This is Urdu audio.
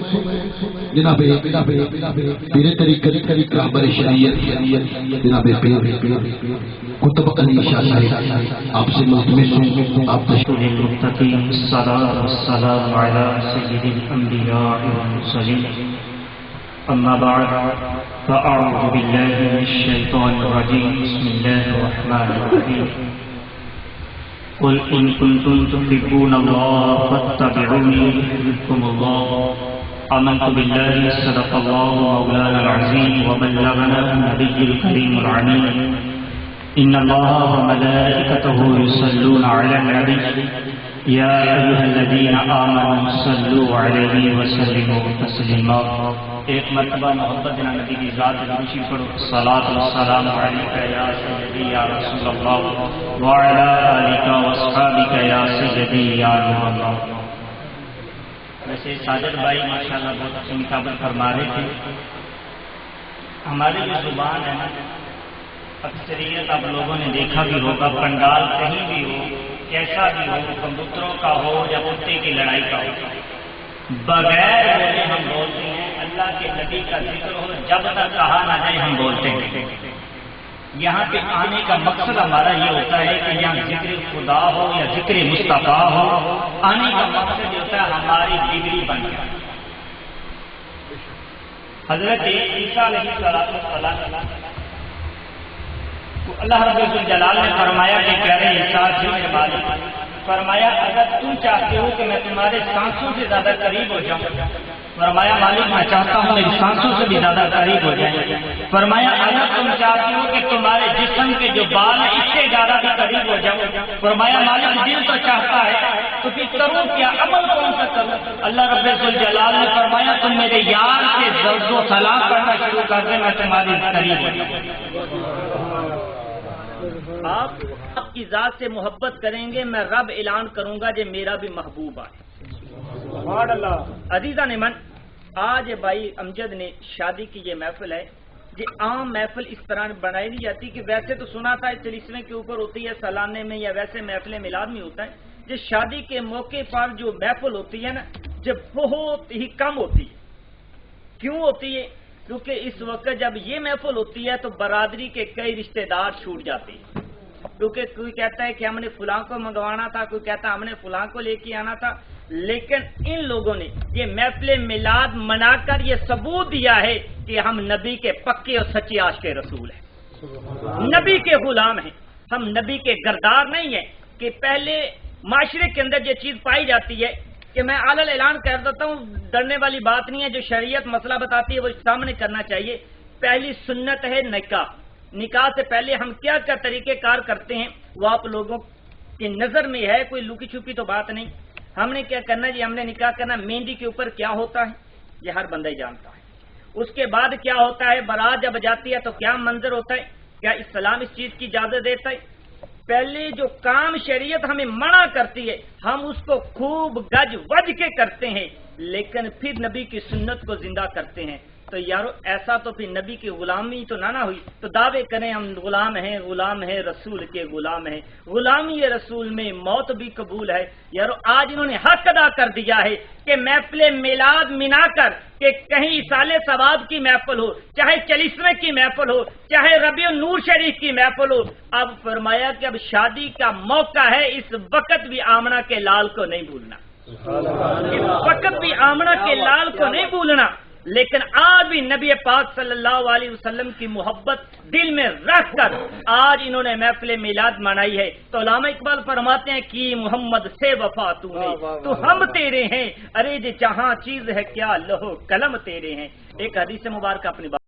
جناب پیر طریقت رہبر شریعت جناب قطب علی شاہ صاحب آپ سے ملتمس ہوں آپ للمتقین الصلاة والسلام علی سید الانبیاء والمرسلین اما بعد فاعوذ باللہ من الشیطان الرجیم بسم اللہ الرحمن الرحیم قل ان کنتم تحبون اللہ فاتبعونی یحببکم اللہ آمنت باللہ صدق اللہ مولانا العظیم وبلغنا النبی الکریم العمین ان اللہ وملائکتہ یصلون علی النبی یا ایھا الذین آمنوا صلوا علیہ وسلموا تسلیما۔ ایک مرتبہ محبت نبی کی ذات روشی پڑھو، صلاۃ والسلام علیک یا سیدی یا رسول اللہ وعلی آلک واصحابک یا سیدی یا نور اللہ۔ ویسے ساجد بھائی ماشاءاللہ بہت اچھی مطابق فرما رہے تھے۔ ہماری جو زبان ہے نا، اکثریت آپ لوگوں نے دیکھا بھی ہوگا، پنڈال کہیں بھی ہو، کیسا بھی ہو، کبوتروں کا ہو یا کتے کی لڑائی کا ہو، بغیر بولے ہم بولتے ہیں۔ اللہ کے نبی کا ذکر ہو، جب تک کہا نہ جائے ہم بولتے ہیں۔ یہاں پہ آنے کا مقصد ہمارا یہ ہوتا ہے کہ یہاں ذکر خدا ہو یا ذکر مصطفیٰ ہو، آنے کا مقصد یہ ہوتا ہے ہماری ڈگری بن جائے۔ حضرت عیسیٰ علیہ السلام اللہ رب الجلال نے فرمایا کہ پیارے عیسیٰ جی کے بارے فرمایا اگر تم چاہتے ہو کہ میں تمہارے سانسوں سے زیادہ قریب ہو جاؤں، فرمایا مالک میں چاہتا ہوں میری سانسوں سے بھی زیادہ قریب ہو جائیں۔ فرمایا اگر تم چاہتے ہو کہ تمہارے جسم کے جو بال ہیں اس سے زیادہ بھی قریب ہو جاؤں، فرمایا مالک دل تو چاہتا ہے تو پھر کروں کیا، عمل کون سا کروں؟ اللہ رب الجلال نے فرمایا تم میرے یار سے درد و سلام کرنا شروع کر دیں، میں تمہارے قریب ہو جاؤں۔ آپ کی ذات سے محبت کریں گے، میں رب اعلان کروں گا جو میرا بھی محبوب ہے۔ عزیزان من، آج بھائی امجد نے شادی کی یہ محفل ہے، یہ عام محفل اس طرح بنائی نہیں جاتی کہ ویسے تو سنا تھا چلیسویں کے اوپر ہوتی ہے، سالانے میں یا ویسے محفل میلاد میں ہوتا ہے۔ یہ شادی کے موقع پر جو محفل ہوتی ہے نا، یہ بہت ہی کم ہوتی ہے۔ کیوں ہوتی ہے؟ کیونکہ اس وقت جب یہ محفل ہوتی ہے تو برادری کے کئی رشتہ دار چھوٹ جاتے ہیں، کیونکہ کوئی کہتا ہے کہ ہم نے فلاں کو منگوانا تھا، کوئی کہتا ہے ہم نے فلاں کو لے کے آنا تھا۔ لیکن ان لوگوں نے یہ محفل میلاد منا کر یہ ثبوت دیا ہے کہ ہم نبی کے پکے اور سچے عاشق رسول ہیں، نبی کے غلام ہیں، ہم نبی کے گردار نہیں ہیں۔ کہ پہلے معاشرے کے اندر یہ چیز پائی جاتی ہے کہ میں اعلن اعلان کر دیتا ہوں، ڈرنے والی بات نہیں ہے، جو شریعت مسئلہ بتاتی ہے وہ سامنے کرنا چاہیے۔ پہلی سنت ہے نکاح۔ نکاح سے پہلے ہم کیا کیا طریقہ کار کرتے ہیں وہ آپ لوگوں کی نظر میں ہے، کوئی لکی چھپی تو بات نہیں۔ ہم نے کیا کرنا جی، ہم نے نکاح کرنا، مہندی کے اوپر کیا ہوتا ہے یہ ہر بندہ ہی جانتا ہے۔ اس کے بعد کیا ہوتا ہے، بارات جب جاتی ہے تو کیا منظر ہوتا ہے، کیا اسلام اس چیز کی اجازت دیتا ہے؟ پہلے جو کام شریعت ہمیں منع کرتی ہے ہم اس کو خوب گج وج کے کرتے ہیں، لیکن پھر نبی کی سنت کو زندہ کرتے ہیں۔ تو یارو ایسا تو پھر نبی کی غلامی تو نہ ہوئی، تو دعوے کریں ہم غلام ہیں رسول کے غلام ہیں، غلامی رسول میں موت بھی قبول ہے۔ یارو آج انہوں نے حق ادا کر دیا ہے کہ محفل میلاد منا کر کہ کہیں سال ثواب کی محفل ہو، چاہے چلیسویں کی محفل ہو، چاہے ربیع النور شریف کی محفل ہو، اب فرمایا کہ اب شادی کا موقع ہے، اس وقت بھی آمنہ کے لال کو نہیں بھولنا، اس وقت بھی آمنہ کے لال کو نہیں بھولنا۔ لیکن آج بھی نبی پاک صلی اللہ علیہ وسلم کی محبت دل میں رکھ کر آج انہوں نے محفل میلاد منائی ہے۔ تو علامہ اقبال فرماتے ہیں کہ محمد سے وفا تو نے تو ہم تیرے ہیں، ارے جہاں چیز ہے کیا لہو قلم تیرے ہیں۔ ایک حدیث مبارکہ اپنی